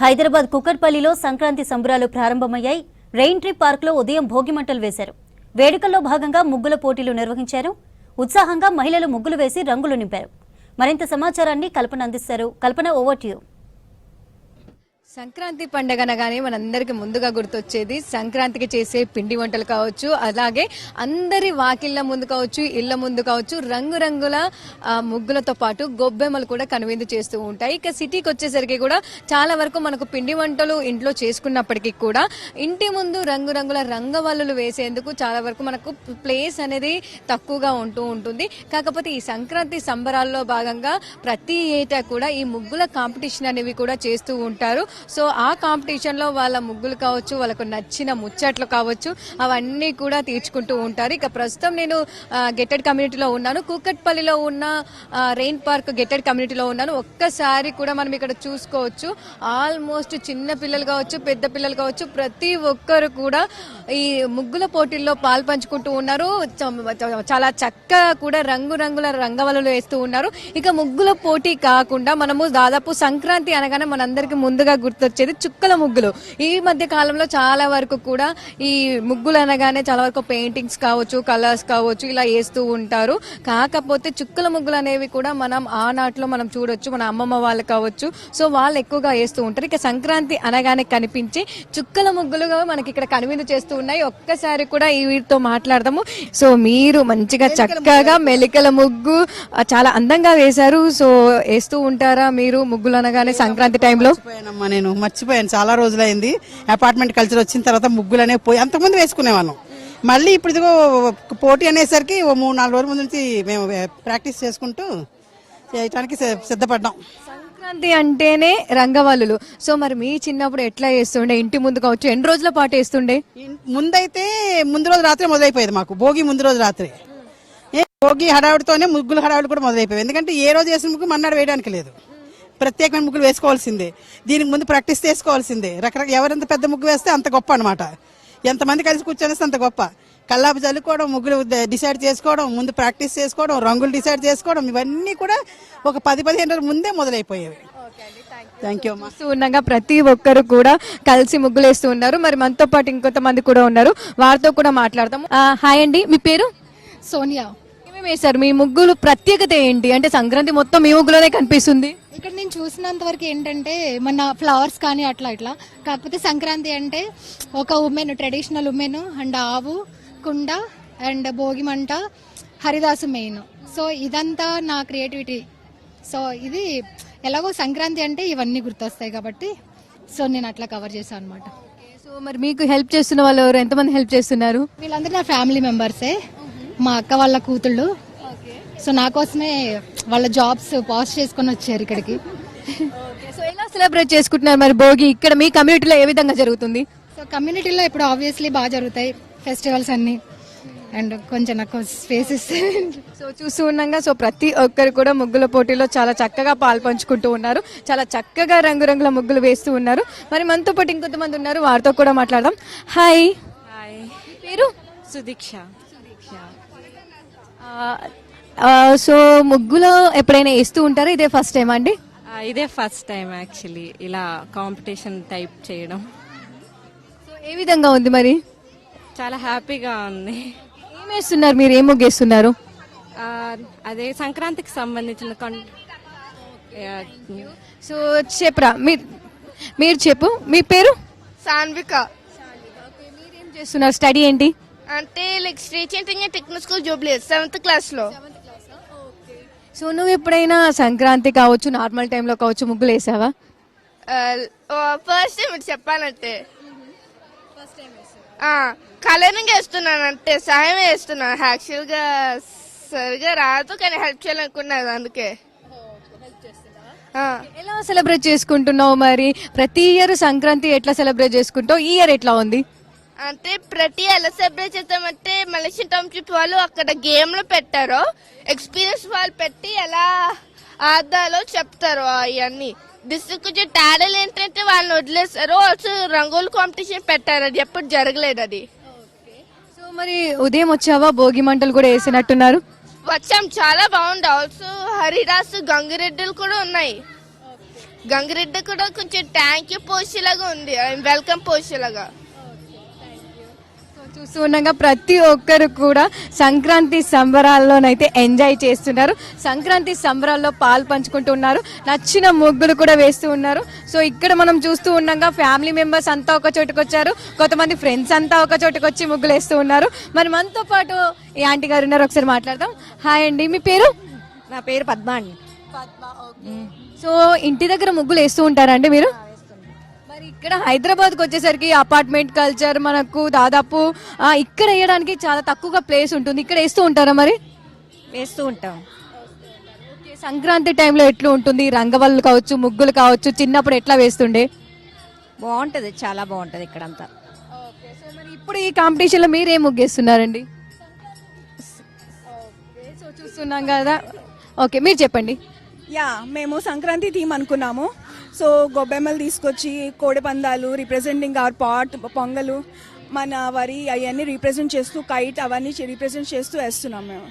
హైదరాబాద్ కుకట్పల్లిలో సంక్రాంతి సంబరాలు ప్రారంభమయ్యాయి. Rain tree పార్క్లో ఉదయం భోగి మంటలు వేశారు. వేడుకల్లో భాగంగా ముగ్గుల పోటీలు నిర్వహించారు. ఉత్సాహంగా మహిళలు ముగ్గులు వేసి రంగులు నింపారు. మరింత సమాచారాన్ని కల్పన అందిస్తారు. కల్పన, ఓవర్ టు యు. సంక్రాంతి పండుగ అనగానే మనందరికి ముందుగా గుర్తొచ్చేది సంక్రాంతికి చేసే పిండి వంటలు కావచ్చు, అలాగే అందరి వాకిళ్ళ ముందు కావచ్చు, ఇళ్ల ముందు కావచ్చు రంగురంగుల ముగ్గులతో పాటు గొబ్బెమ్మలు కూడా కనువిందు చేస్తూ ఉంటాయి. ఇక సిటీకి వచ్చేసరికి కూడా చాలా వరకు మనకు పిండి వంటలు ఇంట్లో చేసుకున్నప్పటికీ కూడా ఇంటి ముందు రంగురంగుల రంగవల్లులు వేసేందుకు చాలా వరకు మనకు ప్లేస్ అనేది తక్కువగా ఉంటూ ఉంటుంది. కాకపోతే ఈ సంక్రాంతి సంబరాల్లో భాగంగా ప్రతి ఏటా కూడా ఈ ముగ్గుల కాంపిటీషన్ అనేవి కూడా చేస్తూ ఉంటారు. సో ఆ కాంపిటీషన్ లో వాళ్ళ ముగ్గులు కావచ్చు, వాళ్ళకు నచ్చిన ముచ్చట్లు కావచ్చు, అవన్నీ కూడా తీర్చుకుంటూ ఉంటారు. ఇక ప్రస్తుతం నేను గెటెడ్ కమ్యూనిటీలో ఉన్నాను. కూకట్పల్లిలో ఉన్న రెయిన్ పార్క్ గెటెడ్ కమ్యూనిటీలో ఉన్నాను. ఒక్కసారి కూడా మనం ఇక్కడ చూసుకోవచ్చు, ఆల్మోస్ట్ చిన్న పిల్లలు కావచ్చు, పెద్ద పిల్లలు కావచ్చు, ప్రతి ఒక్కరు కూడా ఈ ముగ్గుల పోటీల్లో పాల్పంచుకుంటూ ఉన్నారు. చాలా చక్కగా కూడా రంగురంగుల రంగవల్లులు వేస్తూ ఉన్నారు. ఇక ముగ్గుల పోటీ కాకుండా మనము దాదాపు సంక్రాంతి అనగానే మనందరికి ముందుగా గుర్తొచ్చేది చుక్కల ముగ్గులు. ఈ మధ్య కాలంలో చాలా వరకు కూడా ఈ ముగ్గులు అనగానే చాలా వరకు పెయింటింగ్స్ కావచ్చు, కలర్స్ కావచ్చు, ఇలా వేస్తూ ఉంటారు. కాకపోతే చుక్కల ముగ్గులు అనేవి కూడా మనం ఆనాట్లో మనం చూడొచ్చు, మన అమ్మమ్మ వాళ్ళు కావచ్చు, సో వాళ్ళు ఎక్కువగా వేస్తూ ఉంటారు. ఇక సంక్రాంతి అనగానే కనిపించి చుక్కల ముగ్గులుగా మనకి ఇక్కడ కనువిందు చేస్తూ ఉన్నాయి. ఒక్కసారి కూడా ఈ వీరితో మాట్లాడదాము. సో మీరు మంచిగా చక్కగా మెలికల ముగ్గు చాలా అందంగా వేశారు. సో వేస్తూ ఉంటారా మీరు ముగ్గులు అనగానే సంక్రాంతి టైంలో? నేను మర్చిపోయాను, చాలా రోజులైంది. అపార్ట్మెంట్ కల్చర్ వచ్చిన తర్వాత ముగ్గులు అనేవి పోయి అంతకుముందు వేసుకునేవాళ్ళం. మళ్ళీ ఇప్పుడు ఇదిగో పోటీ అనేసరికి 3-4 రోజుల ముందు నుంచి మేము ప్రాక్టీస్ చేసుకుంటూ చేయడానికి సిద్ధపడ్డాం. సంక్రాంతి అంటేనే రంగవల్లులు. సో మరి మీ చిన్నప్పుడు ఎట్లా వేస్తుండే? ఇంటి ముందు కావచ్చు, ఎన్ని రోజుల పాటు వేస్తుండే? ముందైతే ముందు రోజు రాత్రి మొదలైపోయేది మాకు. భోగి ముందు రోజు రాత్రి భోగి హడావుడితోనే ముగ్గులు హడావుడి కూడా మొదలైపోయేది. ఎందుకంటే ఏ రోజు వేసిన ముగ్గు మన్నాడు వేయడానికి లేదు, ప్రత్యేకమైన ముగ్గులు వేసుకోవాల్సిందే. దీనికి ముందు ప్రాక్టీస్ చేసుకోవాల్సిందే. రకరకాల ఎవరెంత పెద్ద ముగ్గు వేస్తే అంత గొప్ప అనమాట. ఎంతమంది కలిసి కూర్చొనేస్తే అంత గొప్ప. కల్లాపు చల్లుకోవడం, ముగ్గులు డిసైడ్ చేసుకోవడం, ముందు ప్రాక్టీస్ చేసుకోవడం, రంగులు డిసైడ్ చేసుకోవడం, ఇవన్నీ కూడా ఒక 10-15 రోజుల ముందే మొదలైపోయేవి. Thank you. ఉండగా ప్రతి ఒక్కరు కూడా కలిసి ముగ్గులు వేస్తూ ఉన్నారు. మరి మనతో పాటు ఇంకొంతమంది కూడా ఉన్నారు, వారితో కూడా మాట్లాడతాము. హాయ్ అండి, మీ పేరు? సోనియా. ఏమేమి వేశారు? మీ ముగ్గులు ప్రత్యేకత ఏంటి? అంటే సంక్రాంతి మొత్తం మీ ముగ్గులోనే కనిపిస్తుంది. ఇక్కడ నేను చూసినంత వరకు ఏంటంటే మన ఫ్లవర్స్ కానీ అట్లా ఇట్లా. కాకపోతే సంక్రాంతి అంటే ఒక ఉమెన్, ట్రెడిషనల్ ఉమెన్ అండ్ ఆవు, కుండ అండ్ భోగి మంట, హరిదాసు మెయిన్. సో ఇదంతా నా క్రియేటివిటీ. సో ఇది ఎలాగో సంక్రాంతి అంటే ఇవన్నీ గుర్తొస్తాయి కాబట్టి సో నేను అట్లా కవర్ చేశాను అనమాట. సో మరి మీకు హెల్ప్ చేస్తున్న వాళ్ళు ఎవరు? ఎంతమంది హెల్ప్ చేస్తున్నారు? వీళ్ళందరూ నా ఫ్యామిలీ మెంబర్సే, మా అక్క వాళ్ళ కూతుళ్ళు. సో నా కోసమే వాళ్ళ జాబ్స్ పాస్ చేసుకొని వచ్చారు ఇక్కడికి. సో ఎలా సెలబ్రేట్ చేసుకుంటున్నారు మరి భోగి? ఇక్కడ మీ కమ్యూనిటీలో ఏ విధంగా జరుగుతుంది? సో కమ్యూనిటీలో ఇప్పుడు ఆబ్వియస్లీ బాగా జరుగుతాయి ఫెస్టివల్స్ అన్ని, అండ్ కొంచెం నాకు స్పేస్ ఇస్తే. సో చూస్తూ ఉన్నాగా సో ప్రతి ఒక్కరు కూడా ముగ్గుల పోటీలో చాలా చక్కగా పాల్పంచుకుంటూ ఉన్నారు. చాలా చక్కగా రంగురంగుల ముగ్గులు వేస్తూ ఉన్నారు. మరి మనతో పాటు ఇంకొంతమంది ఉన్నారు, వారితో కూడా మాట్లాడదాం. హాయ్. హాయ్, పేరు? సుదీక్ష. సో ముగ్గులో ఎప్పుడైనా వేస్తూ ఉంటారా? ఇదే ఫస్ట్ టైం అండి? ఇదే ఫస్ట్ టైం యాక్చువల్లీ ఇలా కాంపిటీషన్ టైప్ చేయడం. సో ఏ విధంగా ఉంది మరి? చాలా హ్యాపీగా ఉంది. ఏం వేస్తున్నారు మీరు? ఏం ముగ్గు వేస్తున్నారు? అదే సంక్రాంతికి సంబంధించిన సో చెప్పరా, మీరు చెప్పు. మీ పేరు? సాన్విక. మీరేం చేస్తున్నారు? స్టడీ ఏంటి? అంటే like Sri Chaitanya technical school Jubilee 7th class లో. సో నువ్వు ఎప్పుడైనా సంక్రాంతి కావచ్చు, నార్మల్ టైంలో కావచ్చు ముగ్గులు వేసావా? ఫస్ట్ టైం చెప్పాలంటే కలరింగ్ వేస్తున్నాను, అంటే సాయం వేస్తున్నాను. యాక్చువల్ గా సరిగా రాదు కానీ హెల్ప్ చేయాలనుకున్నది, అందుకే. ఎలా సెలబ్రేట్ చేసుకుంటున్నావు మరి? ప్రతి ఇయర్ సంక్రాంతి ఎట్లా సెలబ్రేట్ చేసుకుంటావు? ఈ ఇయర్ ఎట్లా ఉంది? అంటే ప్రతి ఎలా సెలబ్రేట్ చేస్తామంటే మలేషియన్ టౌన్షిప్ వాళ్ళు అక్కడ గేమ్ లో పెట్టారు, ఎక్స్పీరియన్స్ వాళ్ళు పెట్టి ఎలా ఆడాలో చెప్తారు. అవన్నీ డిస్ట్రిక్ట్ కొంచెం టాలెంట్ ఏంటంటే వాళ్ళని వదిలేస్తారు. ఆల్సో రంగోలి కాంపిటీషన్ పెట్టారు, అది ఎప్పుడు జరగలేదు అది. సో మరి ఉదయం వచ్చావా? భోగి మంటలు కూడా వేసినట్టున్నారు. వచ్చాం, చాలా బాగుంది. ఆల్సో హరిదాస్, గంగిరెడ్డిలు కూడా ఉన్నాయి. గంగిరెడ్డి కూడా కొంచెం థ్యాంక్ యూ పోస్ట్ లాగా ఉంది, వెల్కమ్ పోస్ట్ లాగా. చూస్తూ ఉండగా ప్రతి ఒక్కరు కూడా సంక్రాంతి సంబరాల్లోనైతే ఎంజాయ్ చేస్తున్నారు, సంక్రాంతి సంబరాల్లో పాలు పంచుకుంటున్నారు, నచ్చిన ముగ్గులు కూడా వేస్తూ ఉన్నారు. సో ఇక్కడ మనం చూస్తూ ఉండగా ఫ్యామిలీ మెంబర్స్ అంతా ఒక చోటుకు వచ్చారు, కొంతమంది ఫ్రెండ్స్ అంతా ఒక చోటుకు వచ్చి ముగ్గులు వేస్తూ ఉన్నారు. మరి మనతో పాటు ఈ ఆంటీ గారు ఉన్నారు, ఒకసారి మాట్లాడదాం. హాయ్ అండి, మీ పేరు? నా పేరు పద్మ అండి. సో ఇంటి దగ్గర ముగ్గులు వేస్తూ ఉంటారా అండి మీరు? మరి ఇక్కడ హైదరాబాద్కి వచ్చేసరికి అపార్ట్మెంట్ కల్చర్ మనకు దాదాపు ఇక్కడ వేయడానికి చాలా తక్కువగా ప్లేస్ ఉంటుంది, ఇక్కడ వేస్తూ ఉంటారా మరి? వేస్తూ ఉంటాం. ఓకే, సంక్రాంతి టైంలో ఎట్లా ఉంటుంది? రంగవల్లు కావచ్చు, ముగ్గులు కావచ్చు, చిన్నప్పుడు ఎట్లా వేస్తుండే? బాగుంటది, చాలా బాగుంటది ఇక్కడంతా. సో మరి ఇప్పుడు ఈ కాంపిటీషన్లో మీరు ఏం ముగ్గేస్తున్నారండి? సో చూస్తున్నాం కదా. ఓకే, మీరు చెప్పండి. యా, మేము సంక్రాంతి థీమ్ అనుకున్నాము. సో గొబ్బెమ్మలు తీసుకొచ్చి కోడి పందాలు రిప్రజెంటింగ్ అవర్ పాట్, పొంగలు, మన వరి అవన్నీ రిప్రజెంట్ చేస్తూ, కైట్ అవన్నీ రిప్రజెంట్ చేస్తూ వేస్తున్నాం మేము.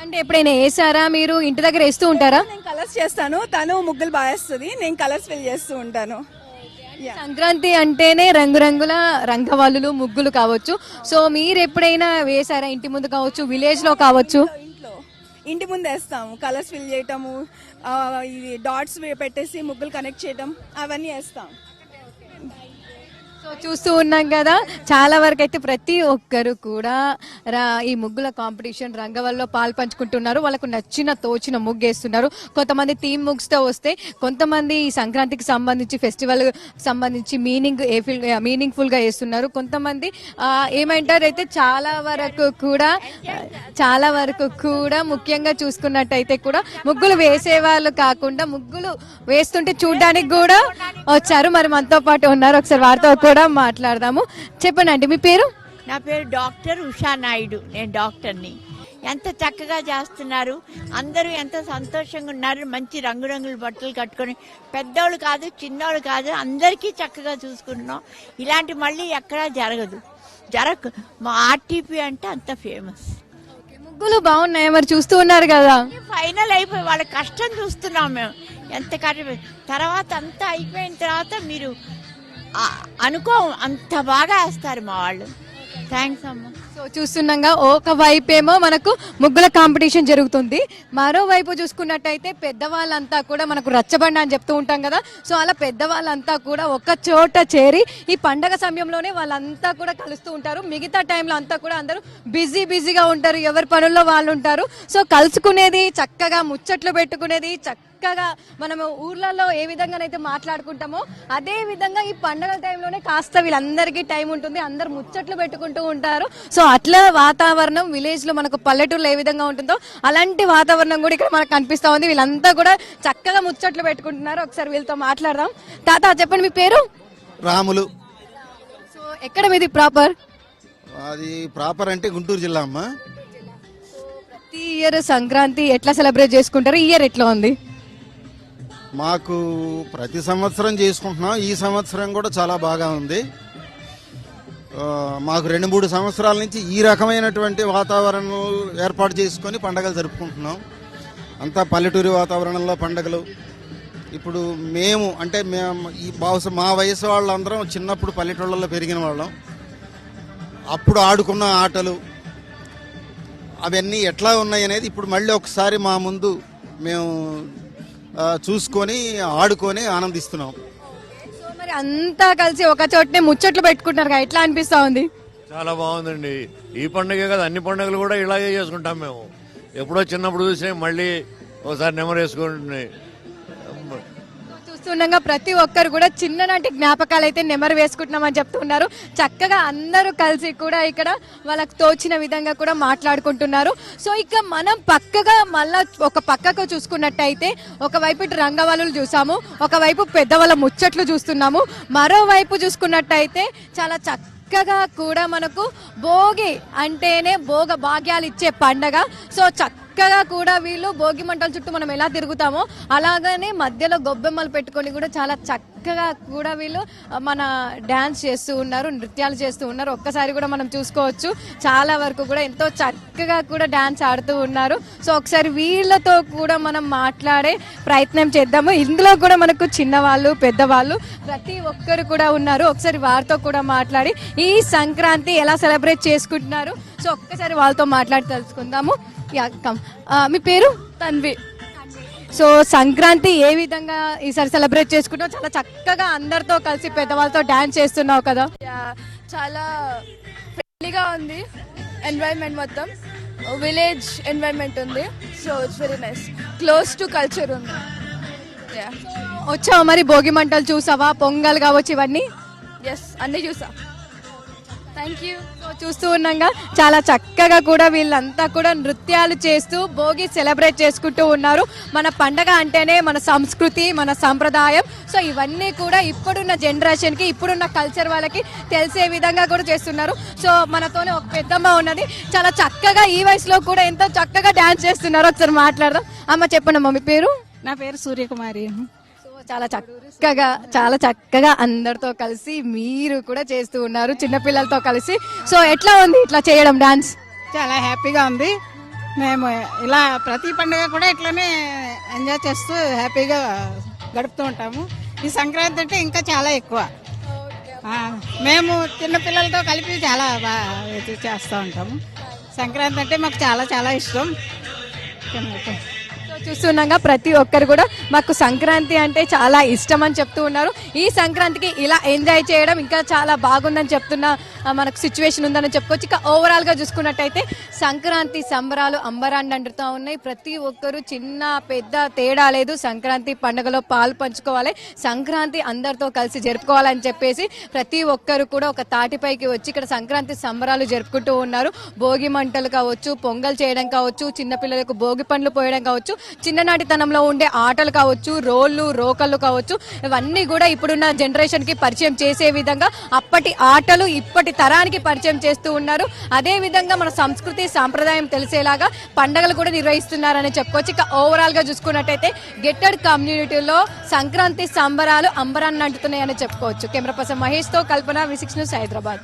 అంటే ఎప్పుడైనా వేసారా మీరు? ఇంటి దగ్గర వేస్తూ ఉంటారా? నేను కలర్స్ చేస్తాను, తను ముగ్గులు బాగా వేస్తుంది, నేను కలర్స్ ఫిల్ చేస్తూ ఉంటాను. సంక్రాంతి అంటేనే రంగురంగుల రంగవల్లులు, ముగ్గులు కావచ్చు. సో మీరు ఎప్పుడైనా వేసారా? ఇంటి ముందు కావచ్చు, విలేజ్ లో కావచ్చు. ఇంటి ముందు వేస్తాము, కలర్స్ ఫిల్ చేయటము, ఇది డాట్స్ పెట్టేసి ముగ్గులు కనెక్ట్ చేయటం అవన్నీ వేస్తాం. సో చూస్తూ ఉన్నాం కదా, చాలా వరకు అయితే ప్రతి ఒక్కరు కూడా ఈ ముగ్గుల కాంపిటీషన్ రంగవల్లో పాలు పంచుకుంటున్నారు, వాళ్ళకు నచ్చిన తోచిన ముగ్గు వేస్తున్నారు. కొంతమంది థీమ్ ముగ్స్ తో వస్తే, కొంతమంది ఈ సంక్రాంతికి సంబంధించి ఫెస్టివల్ సంబంధించి మీనింగ్ఫుల్ గా వేస్తున్నారు. కొంతమంది ఏమంటారు అయితే చాలా వరకు కూడా ముఖ్యంగా చూసుకున్నట్టయితే కూడా ముగ్గులు వేసే వాళ్ళు కాకుండా ముగ్గులు వేస్తుంటే చూడడానికి కూడా వచ్చారు. మరి మనతో పాటు ఉన్నారు, ఒకసారి వారితో కూడా మాట్లాడదాము. చెప్పండి అండి, మీ పేరు? నా పేరు డాక్టర్ ఉషా నాయుడు, నేను డాక్టర్ని. ఎంత చక్కగా చేస్తున్నారు, అందరూ ఎంత సంతోషంగా ఉన్నారు. మంచి రంగురంగుల బట్టలు కట్టుకొని, పెద్దోళ్ళు కాదు చిన్నోళ్ళు కాదు అందరికీ చక్కగా చూసుకుంటున్నాం. ఇలాంటి మళ్ళీ ఎక్కడా మా ఆర్టీపీ అంటే అంత ఫేమస్. ముగ్గులు బాగున్నాయి, మరి చూస్తూ ఉన్నారు కదా. ఫైనల్ అయిపోయి వాళ్ళ కష్టం చూస్తున్నాం మేము, ఎంత కష్టం. తర్వాత అంతా అయిపోయిన తర్వాత మీరు అనుకో అంత బాగా వేస్తారు మా వాళ్ళు. థ్యాంక్స్ అమ్మ. సో చూస్తున్నాగా ఒక వైపేమో మనకు ముగ్గుల కాంపిటీషన్ జరుగుతుంది, మరోవైపు చూసుకున్నట్టయితే పెద్దవాళ్ళంతా కూడా మనకు రచ్చబండ అని చెప్తూ ఉంటాం కదా. సో అలా పెద్దవాళ్ళంతా కూడా ఒక చోట చేరి ఈ పండగ సమయంలోనే వాళ్ళంతా కూడా కలుస్తూ ఉంటారు. మిగతా టైంలో అంతా కూడా అందరూ బిజీగా ఉంటారు, ఎవరి పనుల్లో వాళ్ళు ఉంటారు. సో కలుసుకునేది, చక్కగా ముచ్చట్లు పెట్టుకునేది, చక్కగా మనము ఊర్లలో ఏ విధంగానైతే మాట్లాడుకుంటామో అదే విధంగా ఈ పండగల టైంలోనే కాస్త వీళ్ళందరికీ టైం ఉంటుంది, అందరు ముచ్చట్లు పెట్టుకుంటూ ఉంటారు. సో అట్లా వాతావరణం విలేజ్ లో మనకు పల్లెటూరులో ఏ విధంగా ఉంటుందో అలాంటి వాతావరణం కూడా ఇక్కడ మనకు కనిపిస్తా ఉంది. వీళ్ళంతా కూడా చక్కగా ముచ్చట్లు పెట్టుకుంటున్నారు. ఒకసారి వీళ్ళతో మాట్లాడదాం. తాత చెప్పండి, మీ పేరు? రాములు. సో ఎక్కడ మీది ప్రాపర్? అది ప్రాపర్ అంటే గుంటూరు జిల్లా అమ్మా. ప్రతి ఇయర్ సంక్రాంతి ఎట్లా సెలబ్రేట్ చేసుకుంటారు? ఈ ఇయర్ ఎట్లా ఉంది? మాకు ప్రతి సంవత్సరం చేసుకుంటున్నాం, ఈ సంవత్సరం కూడా చాలా బాగా ఉంది. మాకు 2-3 సంవత్సరాల నుంచి ఈ రకమైనటువంటి వాతావరణం ఏర్పాటు చేసుకొని పండగలు జరుపుకుంటున్నాం. అంతా పల్లెటూరి వాతావరణంలో పండగలు. ఇప్పుడు మేము ఈ బహుశా మా వయసు వాళ్ళందరం చిన్నప్పుడు పల్లెటూళ్ళలో పెరిగిన వాళ్ళం. అప్పుడు ఆడుకున్న ఆటలు అవన్నీ ఎట్లా ఉన్నాయి అనేది ఇప్పుడు మళ్ళీ ఒకసారి మా ముందు మేము చూసుకొని ఆడుకొని ఆనందిస్తున్నాం. సో మరి అంతా కలిసి ఒక చోటనే ముచ్చట్లు పెట్టుకుంటున్నారు, ఎట్లా అనిపిస్తా ఉంది? చాలా బాగుందండి. ఈ పండుగ కదా, అన్ని పండుగలు కూడా ఇలాగే చేసుకుంటాం మేము. ఎప్పుడో చిన్నప్పుడు చూసి మళ్ళీ ఒకసారి నెమరేసుకుంటున్నాయి. చూస్తుండగా ప్రతి ఒక్కరు కూడా చిన్ననాటి జ్ఞాపకాలు అయితే నెమరు వేసుకుంటున్నామని చెప్తున్నారు. చక్కగా అందరూ కలిసి కూడా ఇక్కడ వాళ్ళకి తోచిన విధంగా కూడా మాట్లాడుకుంటున్నారు. సో ఇక మనం పక్కగా మళ్ళా ఒక పక్కకు చూసుకున్నట్టయితే ఒకవైపు ఇటు రంగవల్లులు చూసాము, ఒకవైపు పెద్దవాళ్ళ ముచ్చట్లు చూస్తున్నాము, మరోవైపు చూసుకున్నట్టయితే చాలా చక్కగా కూడా మనకు భోగి అంటేనే భోగ భాగ్యాలు ఇచ్చే పండగ. సో చక్కగా కూడా వీళ్ళు భోగి మంటల చుట్టూ మనం ఎలా తిరుగుతామో అలాగనే మధ్యలో గొబ్బెమ్మలు పెట్టుకొని కూడా చాలా చక్కగా కూడా వీళ్ళు మన డాన్స్ చేస్తూ ఉన్నారు, నృత్యాలు చేస్తూ ఉన్నారు. ఒక్కసారి కూడా మనం చూసుకోవచ్చు, చాలా వరకు కూడా ఎంతో చక్కగా కూడా డాన్స్ ఆడుతూ ఉన్నారు. సో ఒకసారి వీళ్ళతో కూడా మనం మాట్లాడే ప్రయత్నం చేద్దాము. ఇందులో కూడా మనకు చిన్నవాళ్ళు పెద్దవాళ్ళు ప్రతి ఒక్కరు కూడా ఉన్నారు. ఒకసారి వారితో కూడా మాట్లాడి ఈ సంక్రాంతి ఎలా సెలబ్రేట్ చేసుకుంటున్నారు సో ఒక్కసారి వాళ్ళతో మాట్లాడి తెలుసుకుందాము. మీ పేరు? తన్వి. సో సంక్రాంతి ఏ విధంగా ఈసారి సెలబ్రేట్ చేసుకుంటావు? చాలా చక్కగా అందరితో కలిసి పెద్దవాళ్ళతో డాన్స్ చేస్తున్నావు కదా. చాలా ఫ్రెండ్లీగా ఉంది, ఎన్వైరన్మెంట్ మొత్తం విలేజ్ ఎన్వైరన్మెంట్ ఉంది. So it's very nice, close to culture ఉంది. వచ్చావా మరి భోగి మంటలు చూసావా? పొంగల్ కావచ్చు ఇవన్నీ? ఎస్, అన్నీ చూసా. Thank you. సో చూస్తూ ఉన్నాగా చాలా చక్కగా కూడా వీళ్ళంతా కూడా నృత్యాలు చేస్తూ భోగి సెలబ్రేట్ చేసుకుంటూ ఉన్నారు. మన పండగ అంటేనే మన సంస్కృతి, మన సంప్రదాయం. సో ఇవన్నీ కూడా ఇప్పుడున్న జనరేషన్ కి, ఇప్పుడున్న కల్చర్ వాళ్ళకి తెలిసే విధంగా కూడా చేస్తున్నారు. సో మనతోనే ఒక పెద్దమ్మ ఉన్నది, చాలా చక్కగా ఈ వయసులో కూడా ఎంతో చక్కగా డాన్స్ చేస్తున్నారు. ఒకసారి మాట్లాడదాం. అమ్మ చెప్పండి అమ్మ, మీ పేరు? నా పేరు సూర్యకుమారి. చాలా చక్కగా అందరితో కలిసి మీరు కూడా చేస్తూ ఉన్నారు, చిన్నపిల్లలతో కలిసి. సో ఎట్లా ఉంది ఇట్లా చేయడం డాన్స్? చాలా హ్యాపీగా ఉంది. మేము ఇలా ప్రతి పండుగ కూడా ఇట్లానే ఎంజాయ్ చేస్తూ హ్యాపీగా గడుపుతూ ఉంటాము. ఈ సంక్రాంతి అంటే ఇంకా చాలా ఎక్కువ. మేము చిన్నపిల్లలతో కలిపి చాలా బాగా చేస్తూ ఉంటాము. సంక్రాంతి అంటే మాకు చాలా చాలా ఇష్టం. చూస్తున్నాగా ప్రతి ఒక్కరు కూడా మాకు సంక్రాంతి అంటే చాలా ఇష్టం అని చెప్తూ ఉన్నారు. ఈ సంక్రాంతికి ఇలా ఎంజాయ్ చేయడం ఇంకా చాలా బాగుందని చెప్తున్న మనకు సిచ్యువేషన్ ఉందని చెప్పుకోవచ్చు. ఇక ఓవరాల్ గా చూసుకున్నట్టయితే సంక్రాంతి సంబరాలు అంబరాన్ని అంటుతూ ఉన్నాయి. ప్రతి ఒక్కరు చిన్న పెద్ద తేడా లేదు, సంక్రాంతి పండుగలో పాలు పంచుకోవాలి, సంక్రాంతి అందరితో కలిసి జరుపుకోవాలని చెప్పేసి ప్రతి ఒక్కరు కూడా ఒక తాటిపైకి వచ్చి ఇక్కడ సంక్రాంతి సంబరాలు జరుపుకుంటూ ఉన్నారు. భోగి మంటలు కావచ్చు, పొంగల్ చేయడం కావచ్చు, చిన్నపిల్లలకు భోగి పండ్లు పోయడం కావచ్చు, చిన్ననాటితనంలో ఉండే ఆటలు కావచ్చు, రోళ్ళు రోకళ్ళు కావచ్చు, ఇవన్నీ కూడా ఇప్పుడున్న జనరేషన్ కి పరిచయం చేసే విధంగా అప్పటి ఆటలు ఇప్పటి తరానికి పరిచయం చేస్తూ ఉన్నారు. అదే విధంగా మన సంస్కృతి సాంప్రదాయం తెలిసేలాగా పండుగలు కూడా నిర్వహిస్తున్నారని చెప్పుకోవచ్చు. ఇక ఓవరాల్ గా చూసుకున్నట్టయితే గెట్టెడ్ కమ్యూనిటీలో సంక్రాంతి సంబరాలు అంబరాన్ని అంటున్నాయని చెప్పుకోవచ్చు. కెమెరా పర్సన్ మహేష్ తో కల్పన, V6 న్యూస్, హైదరాబాద్.